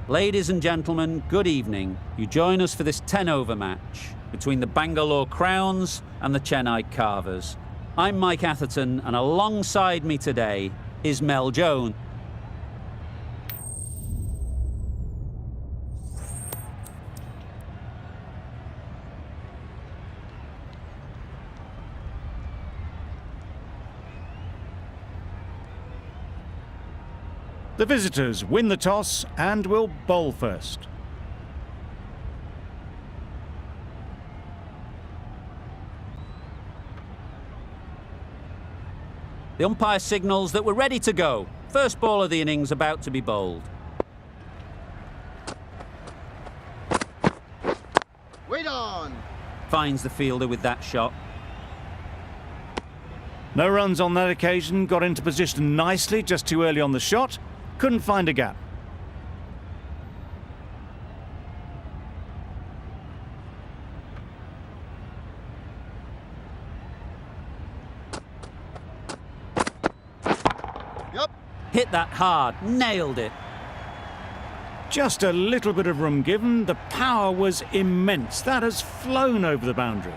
Ladies and gentlemen, good evening. You join us for this 10-over match between the Bangalore Crowns and the Chennai Carvers. I'm Mike Atherton, and alongside me today is Mel Jones. The visitors win the toss and will bowl first. The umpire signals that we're ready to go. First ball of the innings about to be bowled. Wait on! Finds the fielder with that shot. No runs on that occasion, got into position nicely, just too early on the shot. Couldn't find a gap. Yep. Hit that hard, nailed it. Just a little bit of room given. The power was immense. That has flown over the boundary.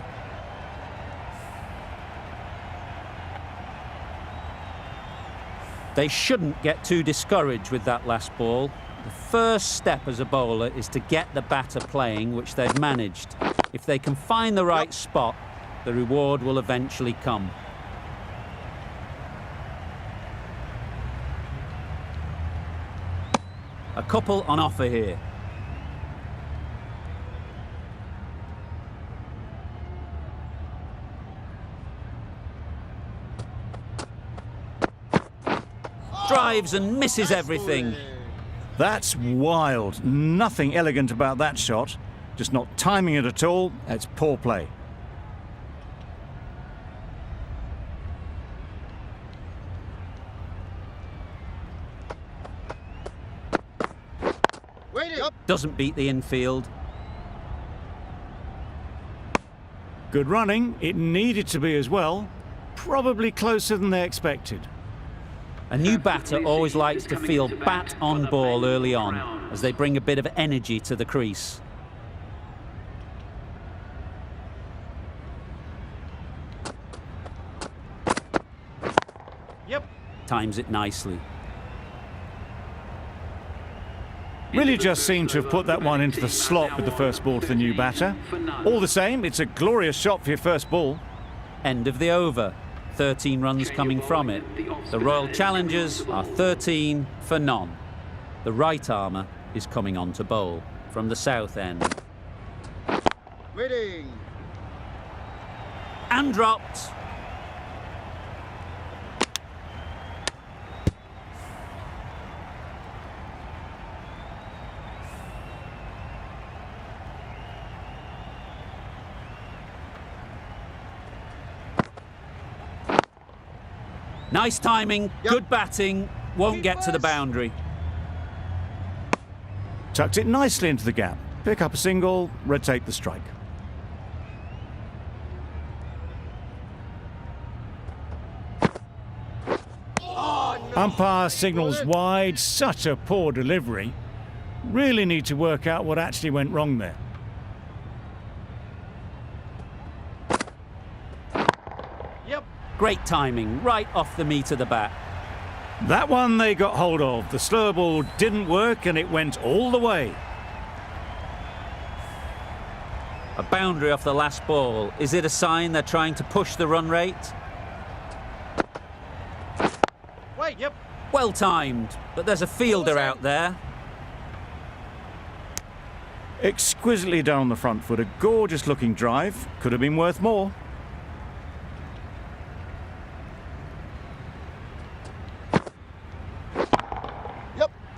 They shouldn't get too discouraged with that last ball. The first step as a bowler is to get the batter playing, which they've managed. If they can find the right spot, the reward will eventually come. A couple on offer here. Drives and misses everything. That's wild. Nothing elegant about that shot. Just not timing it at all. It's poor play. Doesn't beat the infield. Good running. It needed to be as well. Probably closer than they expected. A new batter always likes to feel bat on ball early on, as they bring a bit of energy to the crease. Yep. Times it nicely. Really just seemed to have put that one into the slot with the first ball to the new batter. All the same, it's a glorious shot for your first ball. End of the over. 13 runs coming from it. The Royal Challengers are 13 for none. The right armour is coming on to bowl from the south end. Waiting. And dropped. Nice timing, good batting, won't get to the boundary. Tucked it nicely into the gap. Pick up a single, rotate the strike. Umpire signals wide. Such a poor delivery. Really need to work out what actually went wrong there. Great timing, right off the meat of the bat. That one they got hold of. The slower ball didn't work and it went all the way. A boundary off the last ball. Is it a sign they're trying to push the run rate? Wait, yep. Well timed, but there's a fielder out there. Exquisitely down the front foot. A gorgeous looking drive. Could have been worth more.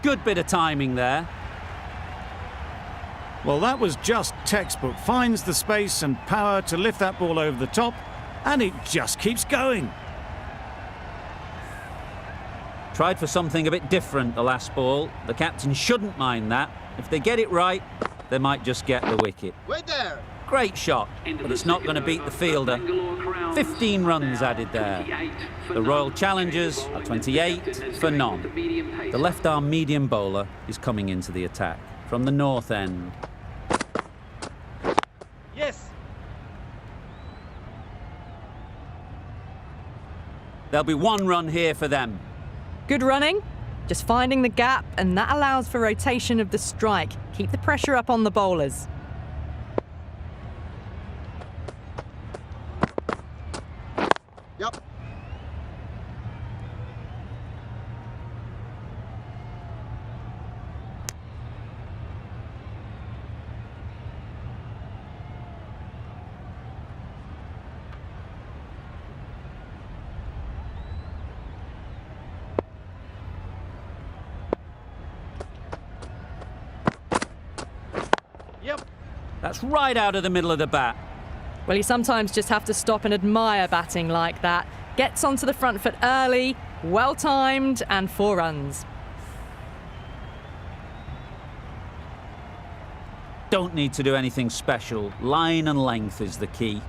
Good bit of timing there. Well, that was just textbook. Finds the space and power to lift that ball over the top, and it just keeps going. Tried for something a bit different the last ball. The captain shouldn't mind that. If they get it right, they might just get the wicket. Wait there. Great shot, but it's not going to beat the fielder. 15 runs added there. The Royal Challengers are 28 for none. The left-arm medium bowler is coming into the attack from the north end. Yes. There'll be 1 run here for them. Good running. Just finding the gap, and that allows for rotation of the strike. Keep the pressure up on the bowlers. Yep. Yep. That's right out of the middle of the bat. Well, you sometimes just have to stop and admire batting like that. Gets onto the front foot early, well-timed, and 4 runs. Don't need to do anything special. Line and length is the key.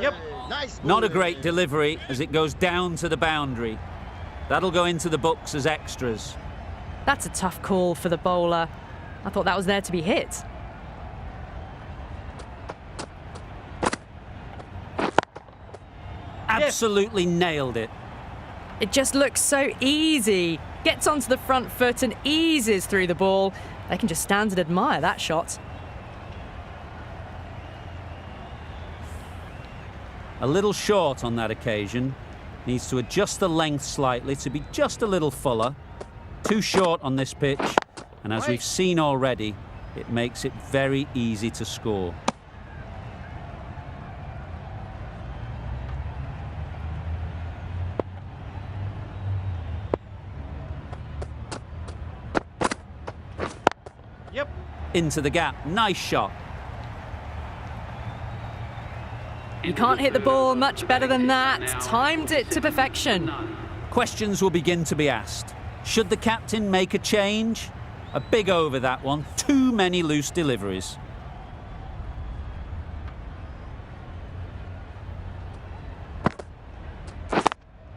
Yep. Nice. Not a bowling. great delivery as it goes down to the boundary. That'll go into the books as extras. That's a tough call for the bowler. I thought that was there to be hit. Absolutely nailed it. It just looks so easy. Gets onto the front foot and eases through the ball. They can just stand and admire that shot. A little short on that occasion. Needs to adjust the length slightly to be just a little fuller. Too short on this pitch, and as we've seen already, it makes it very easy to score. Yep. Into the gap, nice shot. You can't hit the ball much better than that. Timed it to perfection. Questions will begin to be asked. Should the captain make a change? A big over that one. Too many loose deliveries.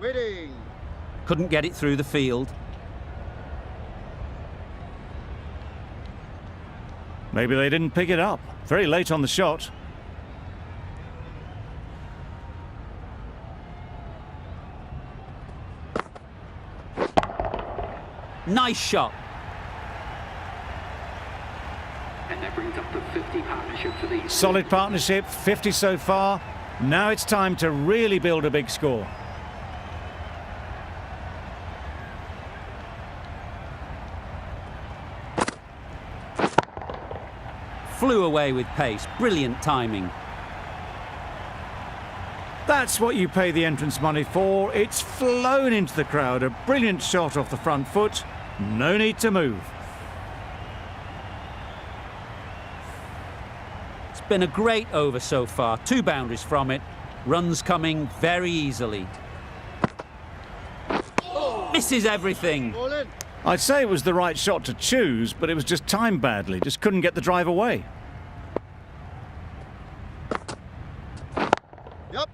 Waiting. Couldn't get it through the field. Maybe they didn't pick it up. Very late on the shot. Nice shot. And that brings up the 50 partnership for these. Solid partnership, 50 so far. Now it's time to really build a big score. Flew away with pace. Brilliant timing. That's what you pay the entrance money for. It's flown into the crowd. A brilliant shot off the front foot. No need to move. It's been a great over so far. 2 boundaries from it. Runs coming very easily. Misses everything. Bowling. I'd say it was the right shot to choose, but it was just timed badly. Just couldn't get the drive away. Yep.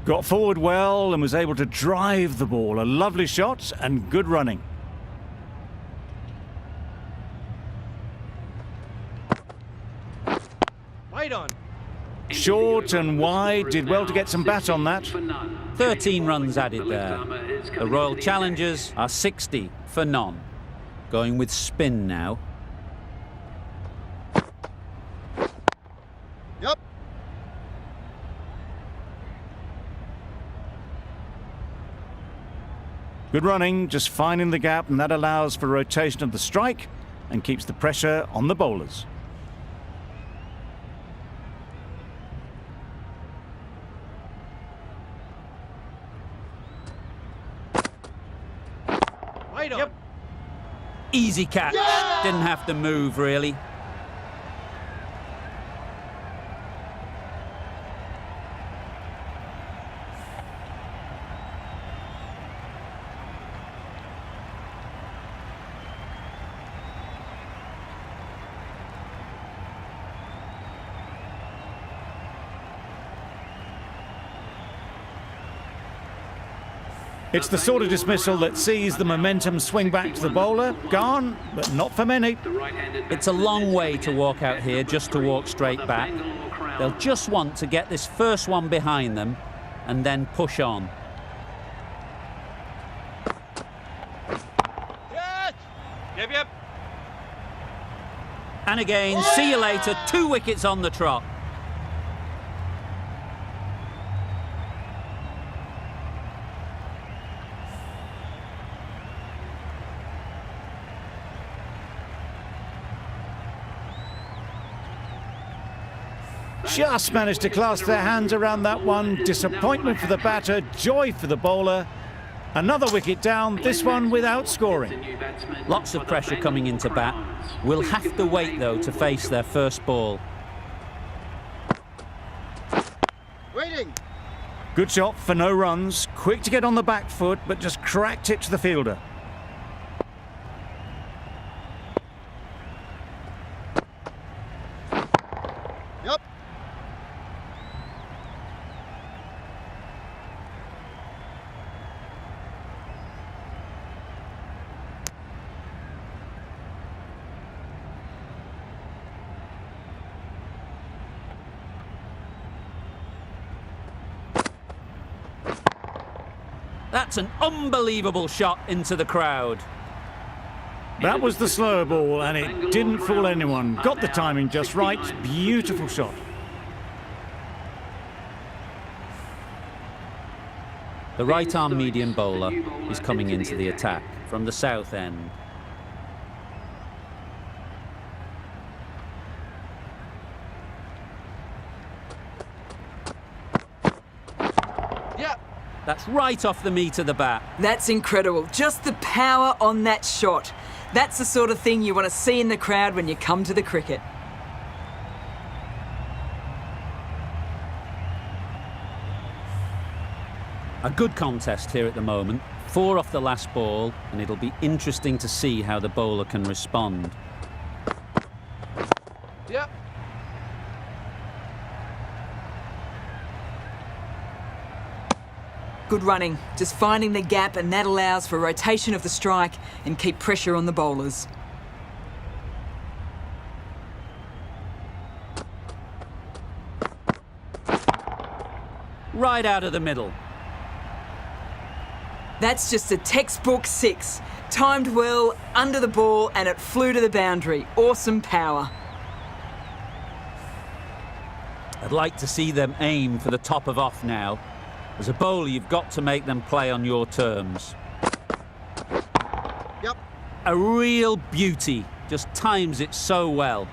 Got forward well and was able to drive the ball. A lovely shot and good running. Wide on. Short and wide, did well to get some bat on that. 13 runs added there. The Royal Challengers are 60 for none. Going with spin now. Yep. Good running, just finding the gap, and that allows for rotation of the strike and keeps the pressure on the bowlers. Wide on. Yep. Easy catch. Yeah! Didn't have to move, really. It's the sort of dismissal that sees the momentum swing back to the bowler. Gone, but not for many. It's a long way to walk out here just to walk straight back. They'll just want to get this first one behind them and then push on. Yep. And again, see you later, 2 wickets on the trot. Just managed to clasp their hands around that one. Disappointment for the batter, joy for the bowler. Another wicket down, this one without scoring. Lots of pressure coming into bat. We'll have to wait, though, to face their first ball. Waiting. Good shot for no runs. Quick to get on the back foot, but just cracked it to the fielder. Yep. That's an unbelievable shot into the crowd. That was the slower ball, and it didn't fool anyone. Got the timing just right. Beautiful shot. The right-arm medium bowler is coming into the attack from the south end. Yep. That's right off the meat of the bat. That's incredible. Just the power on that shot. That's the sort of thing you want to see in the crowd when you come to the cricket. A good contest here at the moment. 4 off the last ball, and it'll be interesting to see how the bowler can respond. Yep. Good running, just finding the gap, and that allows for rotation of the strike and keep pressure on the bowlers. Right out of the middle. That's just a textbook 6. Timed well, under the ball, and it flew to the boundary. Awesome power. I'd like to see them aim for the top of off now. As a bowler, you've got to make them play on your terms. Yep. A real beauty. Just times it so well.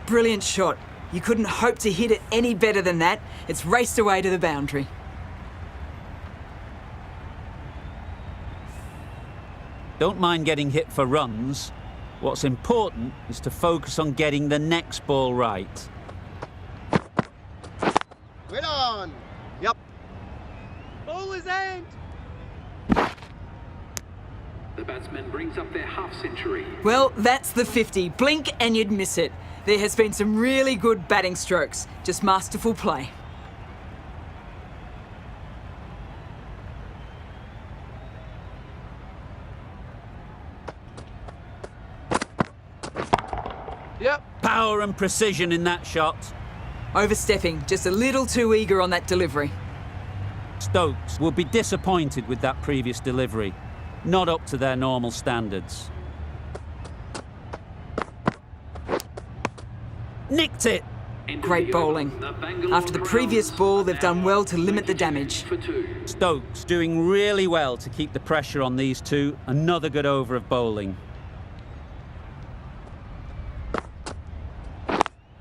Brilliant shot. You couldn't hope to hit it any better than that. It's raced away to the boundary. Don't mind getting hit for runs. What's important is to focus on getting the next ball right. Wait on. Yep. Bowler's end. The batsman brings up their half-century. Well, that's the 50. Blink and you'd miss it. There has been some really good batting strokes. Just masterful play. Yep. Power and precision in that shot. Overstepping, just a little too eager on that delivery. Stokes will be disappointed with that previous delivery. Not up to their normal standards. Nicked it. Great bowling. After the previous ball, they've done well to limit the damage. Stokes doing really well to keep the pressure on these two. Another good over of bowling.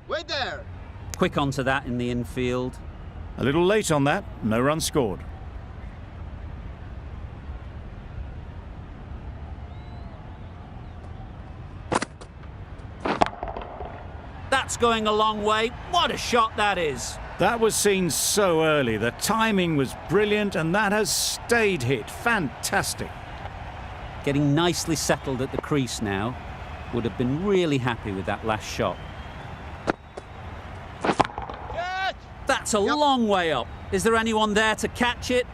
Wait there. Quick onto that in the infield. A little late on that, no run scored. That's going a long way. What a shot that is. That was seen so early. The timing was brilliant, and that has stayed hit. Fantastic. Getting nicely settled at the crease now. Would have been really happy with that last shot. Catch. That's a long way up. Is there anyone there to catch it?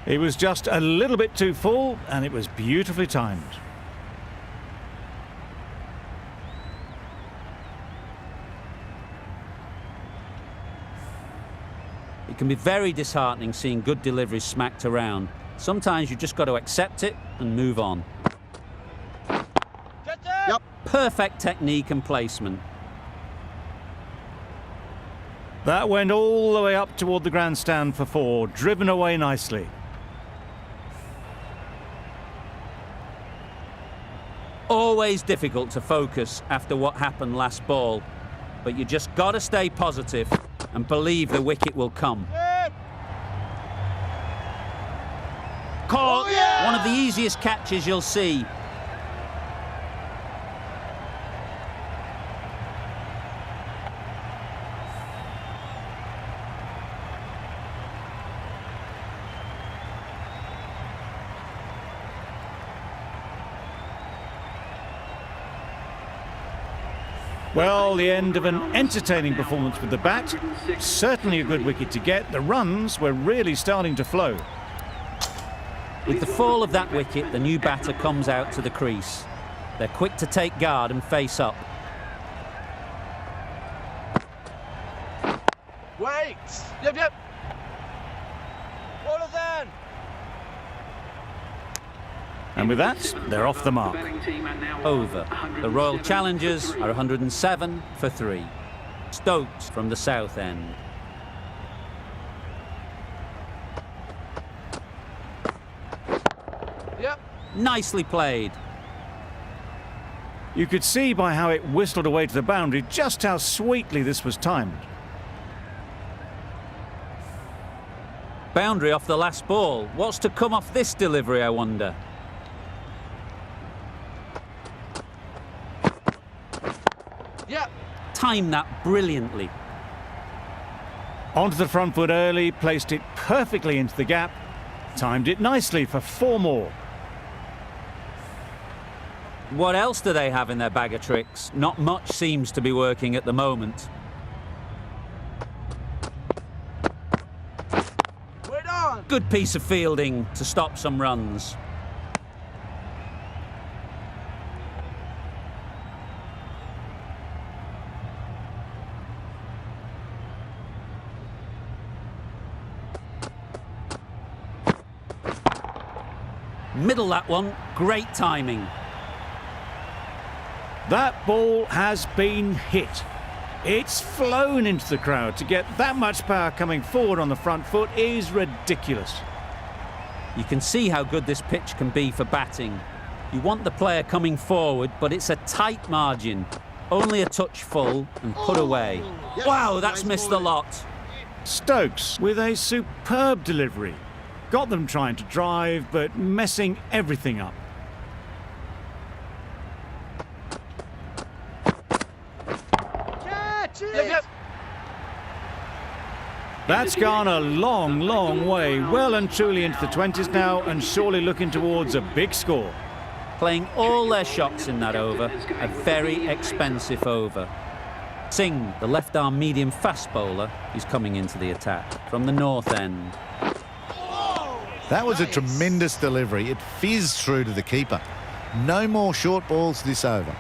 He was just a little bit too full, and it was beautifully timed. It can be very disheartening seeing good deliveries smacked around. Sometimes you just got to accept it and move on. Yep. Perfect technique and placement. That went all the way up toward the grandstand for 4, driven away nicely. Always difficult to focus after what happened last ball, but you just got to stay positive and believe the wicket will come. Caught! Oh, yeah! One of the easiest catches you'll see. Well, the end of an entertaining performance with the bat. Certainly a good wicket to get. The runs were really starting to flow. With the fall of that wicket, the new batter comes out to the crease. They're quick to take guard and face up. Wait! Yep. Ball is in! And with that, they're off the mark. Over. The Royal Challengers are 107 for 3. Stokes from the south end. Yep. Nicely played. You could see by how it whistled away to the boundary just how sweetly this was timed. Boundary off the last ball. What's to come off this delivery, I wonder? Yep. Timed that brilliantly. Onto the front foot early, placed it perfectly into the gap, timed it nicely for 4 more. What else do they have in their bag of tricks? Not much seems to be working at the moment. Wait on! Good piece of fielding to stop some runs. Middle that one, great timing. That ball has been hit. It's flown into the crowd. To get that much power coming forward on the front foot is ridiculous. You can see how good this pitch can be for batting. You want the player coming forward, but it's a tight margin. Only a touch full and put away. Yes, Wow, that's nice missed a bowling. lot. Stokes with a superb delivery. Got them trying to drive, but messing everything up. Catch it! Yep. That's gone a long, long way. Well and truly into the 20s now, and surely looking towards a big score. Playing all their shots in that over, a very expensive over. Singh, the left-arm medium fast bowler, is coming into the attack from the north end. That was a tremendous delivery. It fizzed through to the keeper. No more short balls this over.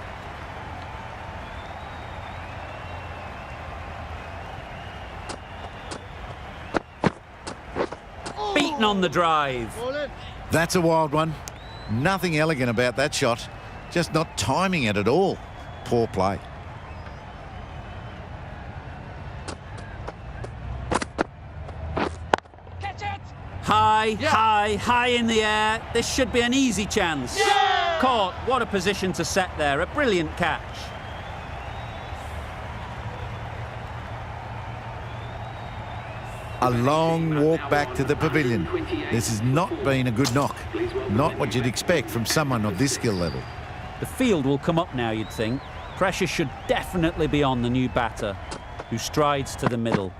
Beaten on the drive. Ball in. That's a wild one. Nothing elegant about that shot. Just not timing it at all. Poor play. High in the air. This should be an easy chance. Yeah! Caught. What a position to set there. A brilliant catch. A long walk back to the pavilion. This has not been a good knock. Not what you'd expect from someone of this skill level. The field will come up now, you'd think. Pressure should definitely be on the new batter, who strides to the middle.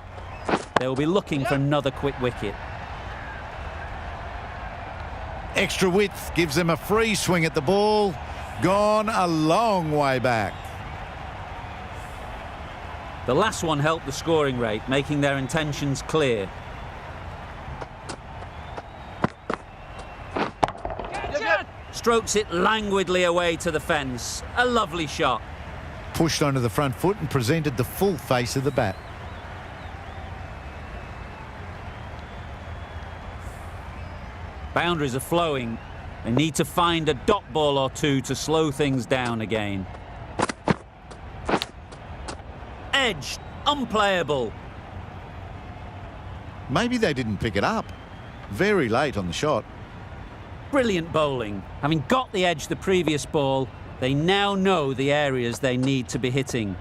They will be looking for another quick wicket. Extra width gives them a free swing at the ball. Gone a long way back. The last one helped the scoring rate, making their intentions clear. strokes it languidly away to the fence. A lovely shot. Pushed onto the front foot and presented the full face of the bat. Boundaries are flowing. They need to find a dot ball or two to slow things down again. Edge, unplayable. Maybe they didn't pick it up. Very late on the shot. Brilliant bowling. Having got the edge the previous ball, they now know the areas they need to be hitting.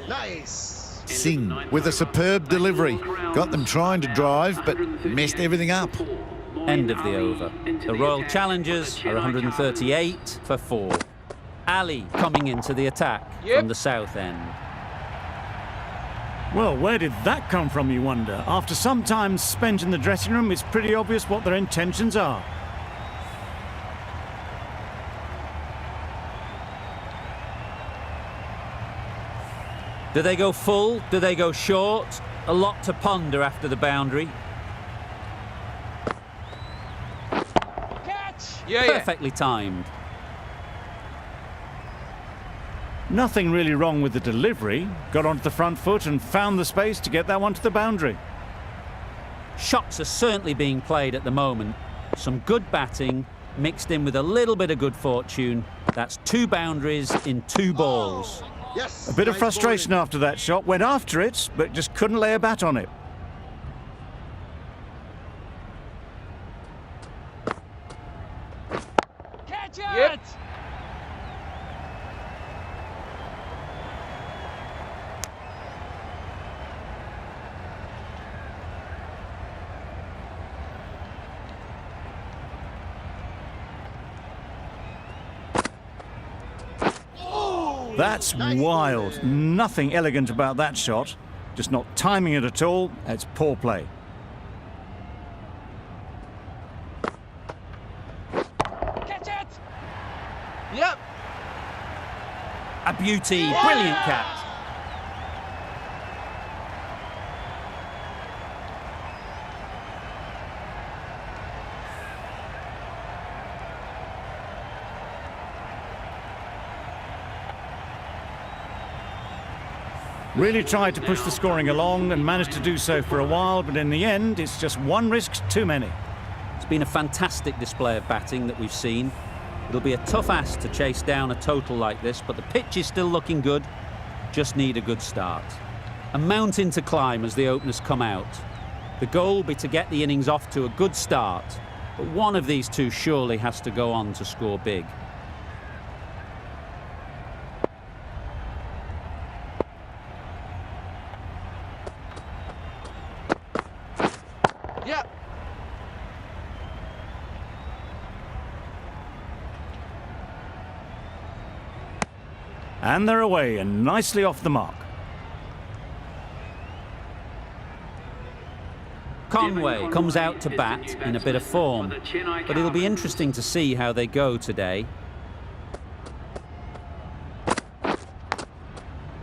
Nice. Singh with a superb delivery. Got them trying to drive, but messed everything up. End of the over. The Royal Challengers are 138 for 4. Ali coming into the attack from the south end. Well, where did that come from, you wonder? After some time spent in the dressing room, it's pretty obvious what their intentions are. Do they go full? Do they go short? A lot to ponder after the boundary. Catch. Perfectly timed. Nothing really wrong with the delivery. Got onto the front foot and found the space to get that one to the boundary. Shots are certainly being played at the moment. Some good batting mixed in with a little bit of good fortune. That's 2 boundaries in 2 balls. Yes. A bit of frustration after that shot. Went after it, but just couldn't lay a bat on it. Catch it. That's wild. Nothing elegant about that shot. Just not timing it at all. It's poor play. Catch it. Yep. A beauty, brilliant catch. Really tried to push the scoring along and managed to do so for a while, but in the end, it's just one risk too many. It's been a fantastic display of batting that we've seen. It'll be a tough ask to chase down a total like this, but the pitch is still looking good. Just need a good start. A mountain to climb as the openers come out. The goal will be to get the innings off to a good start, but one of these two surely has to go on to score big. Yep. And they're away and nicely off the mark. Conway comes out to bat in a bit of form, but it'll be interesting to see how they go today.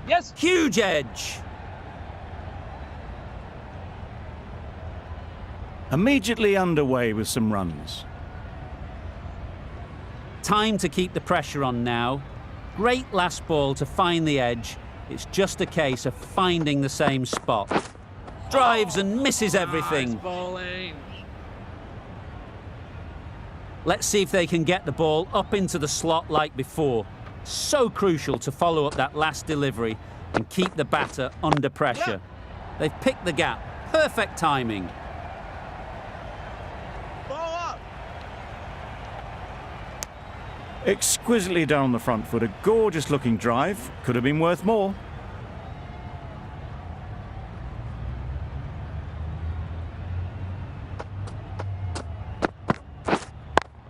Yes. Huge edge. Immediately underway with some runs. Time to keep the pressure on now. Great last ball to find the edge. It's just a case of finding the same spot. Drives and misses everything. Nice bowling. Let's see if they can get the ball up into the slot like before. So crucial to follow up that last delivery and keep the batter under pressure. They've picked the gap. Perfect timing. Exquisitely down the front foot, a gorgeous looking drive. Could have been worth more.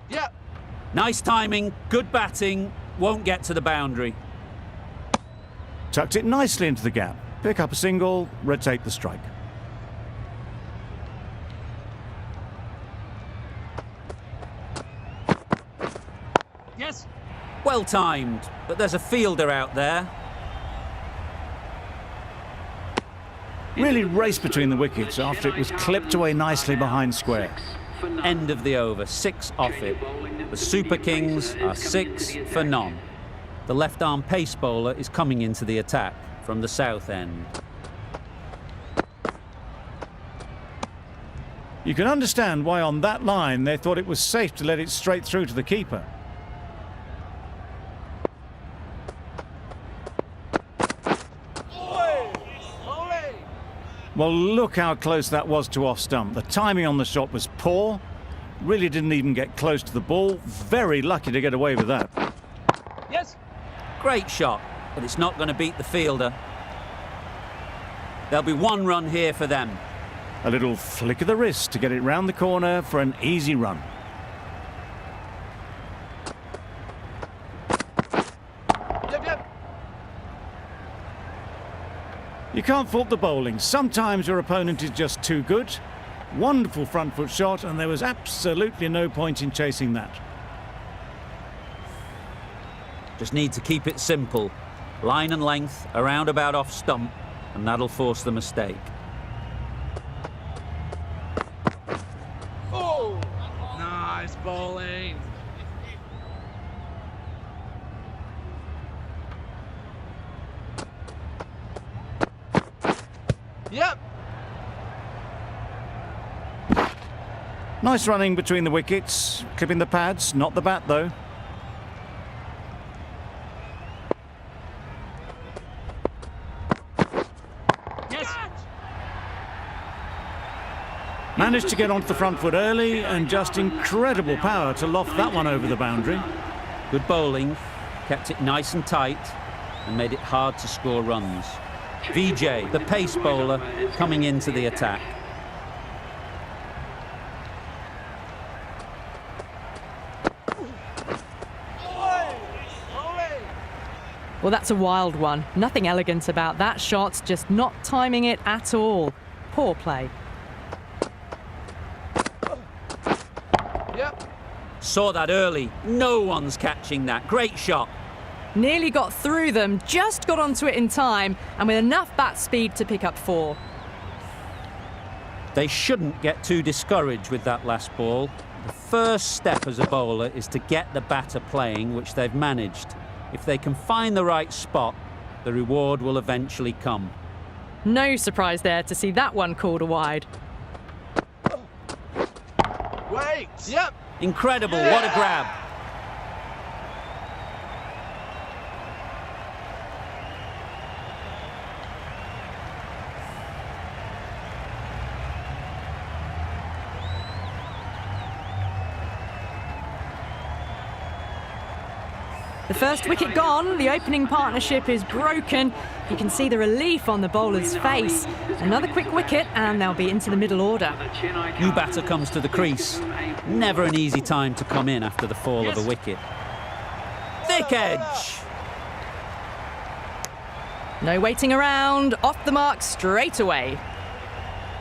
Yep. Nice timing, good batting, won't get to the boundary. Tucked it nicely into the gap. Pick up a single, rotate the strike. Yes. Well timed, but there's a fielder out there. Really raced between the wickets after it was clipped away nicely behind square. for none. End of the over, 6 off it. The Super Kings are 6 for none. The left-arm pace bowler is coming into the attack from the south end. You can understand why on that line they thought it was safe to let it straight through to the keeper. Well, look how close that was to off stump. The timing on the shot was poor. Really didn't even get close to the ball. Very lucky to get away with that. Yes. Great shot, but it's not going to beat the fielder. There'll be 1 run here for them. A little flick of the wrist to get it round the corner for an easy run. Yep. You can't fault the bowling. Sometimes your opponent is just too good. Wonderful front foot shot, and there was absolutely no point in chasing that. Just need to keep it simple. Line and length, around about off stump, and that'll force the mistake. Oh, nice bowling. Yep. Nice running between the wickets, clipping the pads, not the bat though. Yes. Managed to get onto the front foot early and just incredible power to loft that one over the boundary. Good bowling, kept it nice and tight, and made it hard to score runs. VJ, the pace bowler, coming into the attack. Well, that's a wild one. Nothing elegant about that shot, just not timing it at all. Poor play. Yep. Saw that early. No one's catching that. Great shot. Nearly got through them, just got onto it in time, and with enough bat speed to pick up 4. They shouldn't get too discouraged with that last ball. The first step as a bowler is to get the batter playing, which they've managed. If they can find the right spot, the reward will eventually come. No surprise there to see that one called a wide. Wait. Yep. Incredible, what a grab. The first wicket gone, the opening partnership is broken. You can see the relief on the bowler's face. Another quick wicket and they'll be into the middle order. New batter comes to the crease. Never an easy time to come in after the fall of a wicket. Thick edge. No waiting around, off the mark straight away.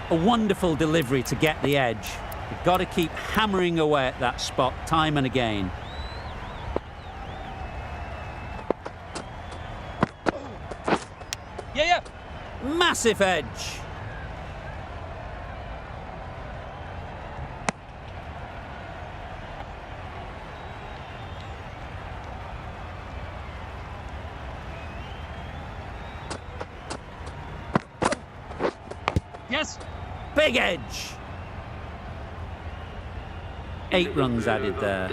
A wonderful delivery to get the edge. You've got to keep hammering away at that spot time and again. Yeah. Massive edge. Yes. Big edge. 8 runs added there.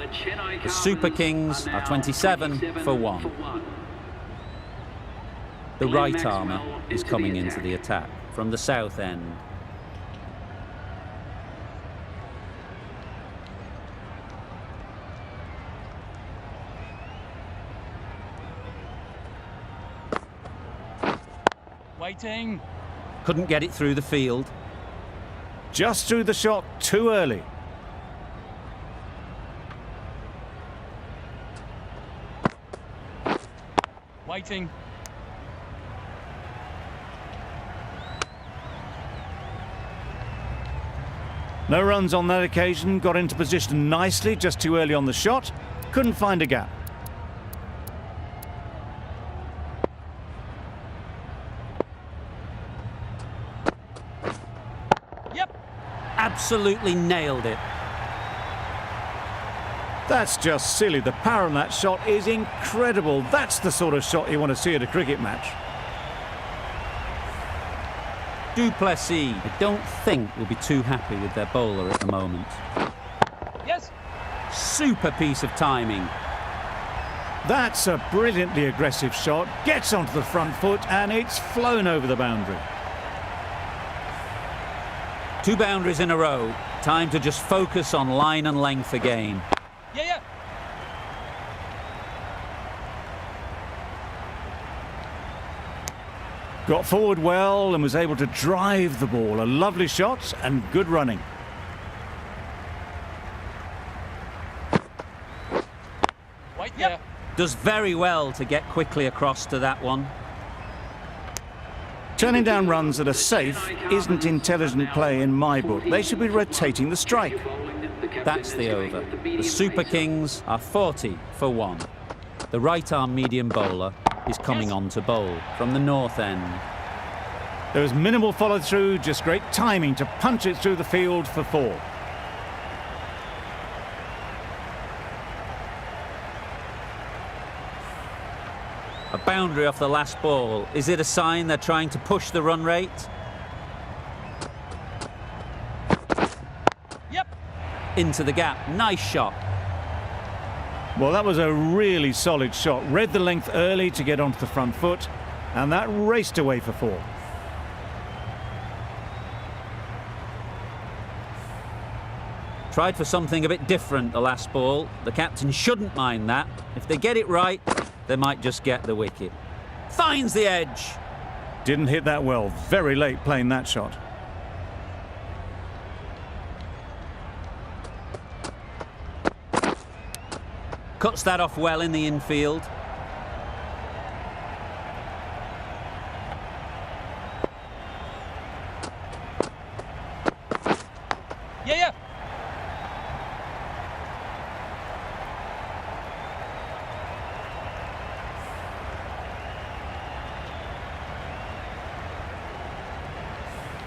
The Super Kings are 27 for 1. The right armour is coming into the attack from the south end. Waiting. Couldn't get it through the field. Just threw the shot too early. Waiting. No runs on that occasion, got into position nicely, just too early on the shot. Couldn't find a gap. Absolutely nailed it. That's just silly. The power on that shot is incredible. That's the sort of shot you want to see at a cricket match. Duplessis, I don't think will be too happy with their bowler at the moment. Yes. Super piece of timing. That's a brilliantly aggressive shot. Gets onto the front foot and it's flown over the boundary. 2 boundaries in a row. Time to just focus on line and length again. Yeah, yeah. Got forward well and was able to drive the ball. A lovely shot and good running. Wait there. Does very well to get quickly across to that one. Turning down runs that are safe isn't intelligent play in my book. They should be rotating the strike. That's the over. The Super Kings are 40 for 1. The right-arm medium bowler is coming on to bowl from the north end. There was minimal follow-through, just great timing to punch it through the field for 4. A boundary off the last ball. Is it a sign they're trying to push the run rate? Yep. Into the gap. Nice shot. Well, that was a really solid shot. Read the length early to get onto the front foot, and that raced away for 4. Tried for something a bit different the last ball. The captain shouldn't mind that. If they get it right, they might just get the wicket. Finds the edge. Didn't hit that well. Very late playing that shot. Cuts that off well in the infield. Yeah, yeah.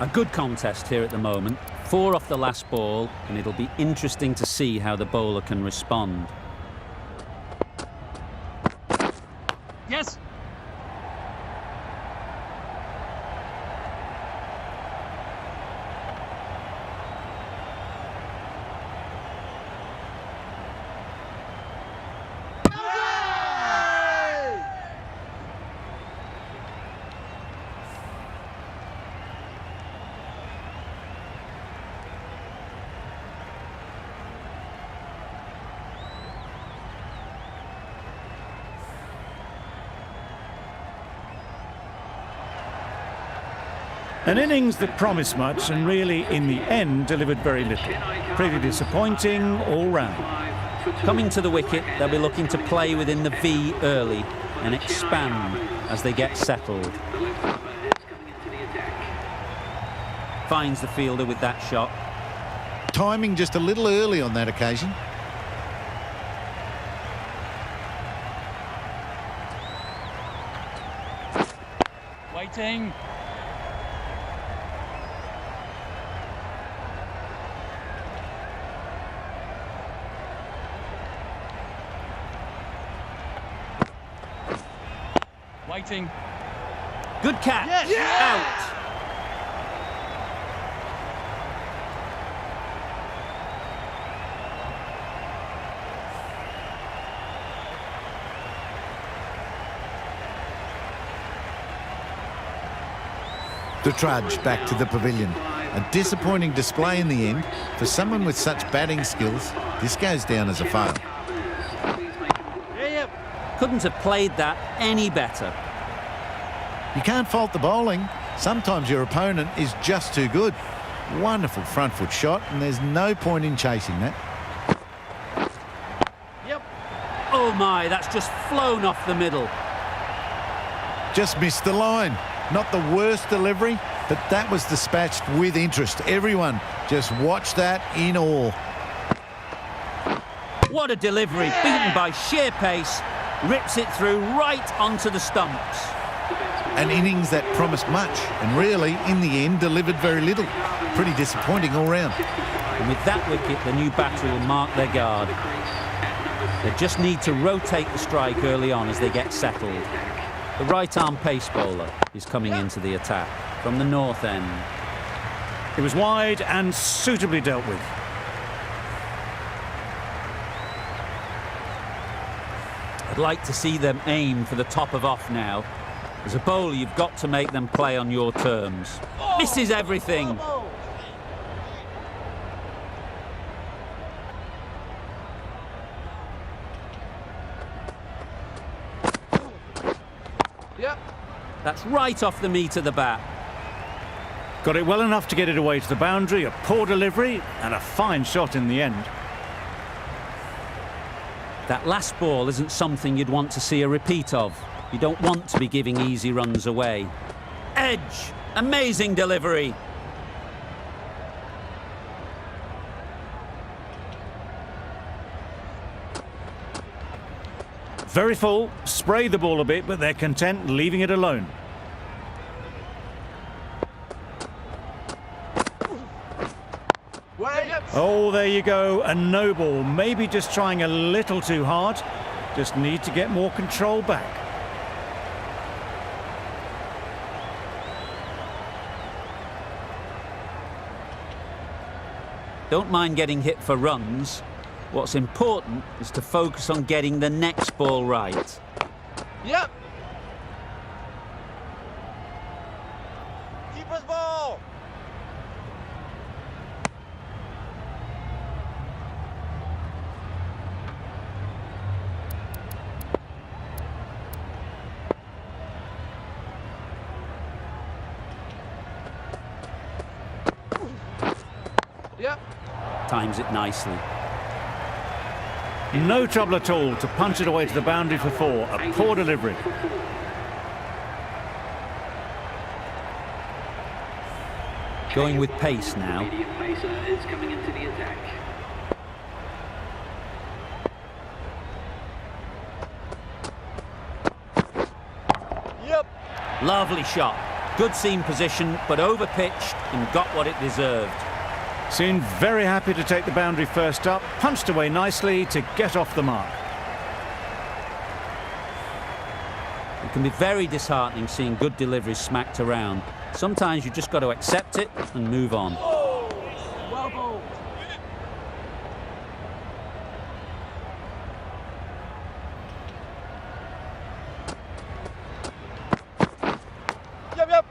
A good contest here at the moment. 4 off the last ball, and it'll be interesting to see how the bowler can respond. Yes. An innings that promised much and really, in the end, delivered very little. Pretty disappointing all round. Coming to the wicket, they'll be looking to play within the V early and expand as they get settled. Finds the fielder with that shot. Timing just a little early on that occasion. Waiting. Waiting. Good catch. Yes. Out. The trudge back to the pavilion. A disappointing display in the end. For someone with such batting skills, this goes down as a fail. Couldn't have played that any better. You can't fault the bowling. Sometimes your opponent is just too good. Wonderful front foot shot, and there's no point in chasing that. Yep. Oh my, that's just flown off the middle. Just missed the line. Not the worst delivery, but that was dispatched with interest. Everyone just watched that in awe. What a delivery, beaten by sheer pace, rips it through right onto the stumps. An innings that promised much, and really, in the end, delivered very little. Pretty disappointing all round. And with that wicket, the new batter will mark their guard. They just need to rotate the strike early on as they get settled. The right-arm pace bowler is coming into the attack from the north end. It was wide and suitably dealt with. I'd like to see them aim for the top of off now. As a bowler, you've got to make them play on your terms. Misses everything. Yep. That's right off the meat of the bat. Got it well enough to get it away to the boundary, a poor delivery and a fine shot in the end. That last ball isn't something you'd want to see a repeat of. You don't want to be giving easy runs away. Edge! Amazing delivery! Very full, spray the ball a bit, but they're content leaving it alone. Oh, there you go, a no ball. Maybe just trying a little too hard. Just need to get more control back. Don't mind getting hit for runs. What's important is to focus on getting the next ball right. Yep. Keeper's ball. Yep. Times it nicely. No trouble at all to punch it away to the boundary for four. A poor delivery. Going with pace now. Medium pacer is coming into the attack. Yep. Lovely shot. Good seam position, but over-pitched and got what it deserved. Seemed very happy to take the boundary first up, punched away nicely to get off the mark. It can be very disheartening seeing good deliveries smacked around. Sometimes you just got to accept it and move on. Well bowled. Yep.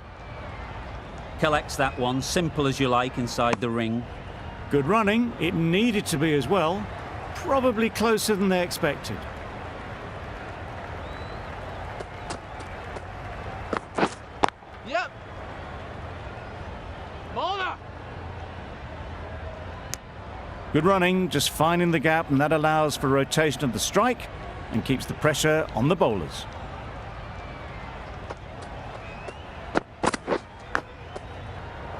Collects that one, simple as you like, inside the ring. Good running, it needed to be as well. Probably closer than they expected. Yep. Bowler. Good running, just finding the gap, and that allows for rotation of the strike and keeps the pressure on the bowlers.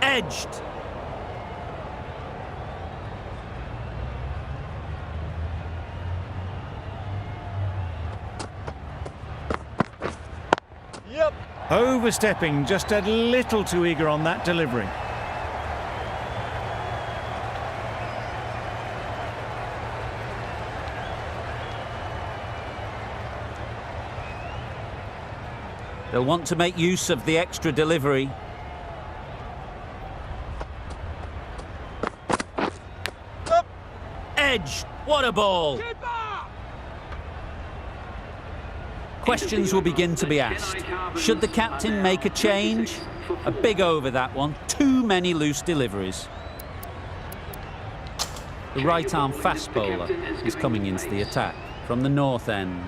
Edged. Yep. Overstepping, just a little too eager on that delivery. They'll want to make use of the extra delivery. Up. Edged. What a ball. Questions will begin to be asked. Should the captain make a change? A big over that one. Too many loose deliveries. The right-arm fast bowler is coming into the attack from the north end.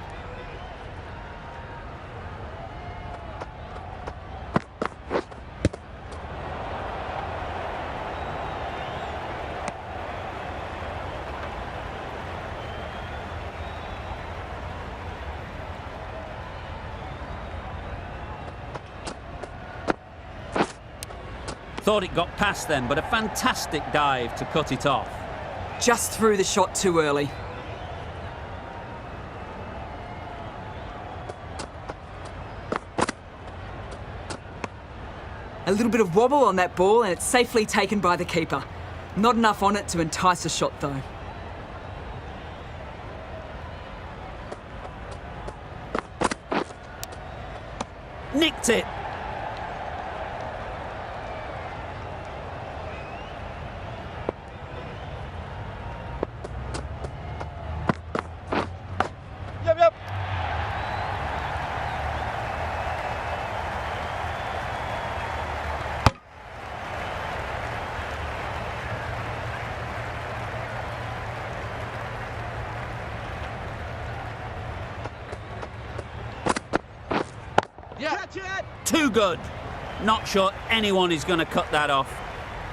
Thought it got past them, but a fantastic dive to cut it off. Just threw the shot too early. A little bit of wobble on that ball and it's safely taken by the keeper. Not enough on it to entice a shot though. got it. Yep, yep. Yeah. Catch it. Too good. Not sure anyone is going to cut that off.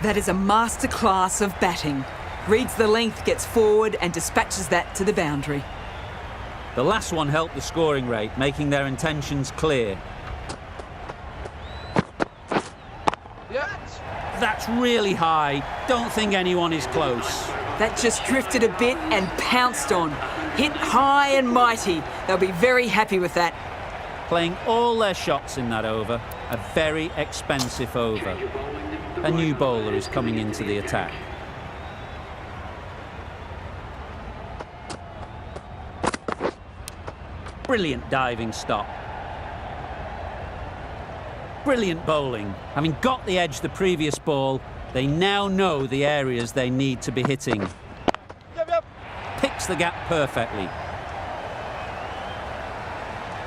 That is a masterclass of batting. Reads the length, gets forward and dispatches that to the boundary. The last one helped the scoring rate, making their intentions clear. Yep. That's really high. Don't think anyone is close. That just drifted a bit and pounced on. Hit high and mighty. They'll be very happy with that. Playing all their shots in that over. A very expensive over. A new bowler is coming into the attack. Brilliant diving stop. Brilliant bowling. Having got the edge the previous ball, they now know the areas they need to be hitting. Yep, yep. Picks the gap perfectly.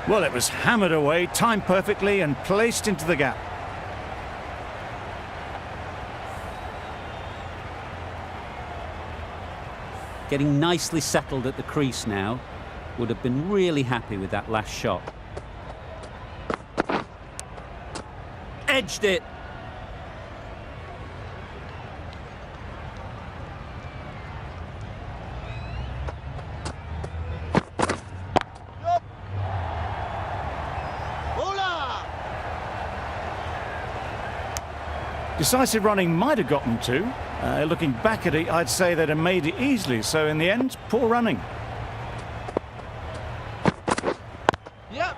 Well, it was hammered away, timed perfectly and placed into the gap. Getting nicely settled at the crease now. Would have been really happy with that last shot. Edged it. Yup. Bowler. Decisive running might have gotten two. Looking back at it, I'd say they'd have made it easily. So in the end, poor running. Yep.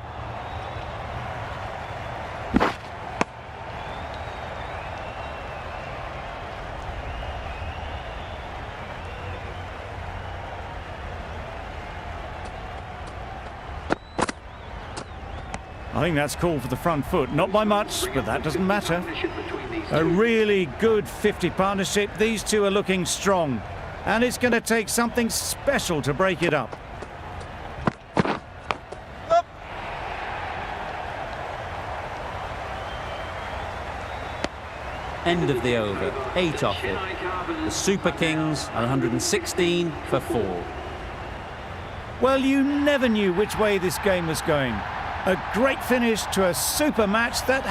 I think that's called for the front foot. Not by much, but that doesn't matter. A really good 50 partnership. These two are looking strong. And it's going to take something special to break it up. Up. End of the over. 8 off it. The Super Kings are 116 for 4. Well, you never knew which way this game was going. A great finish to a super match that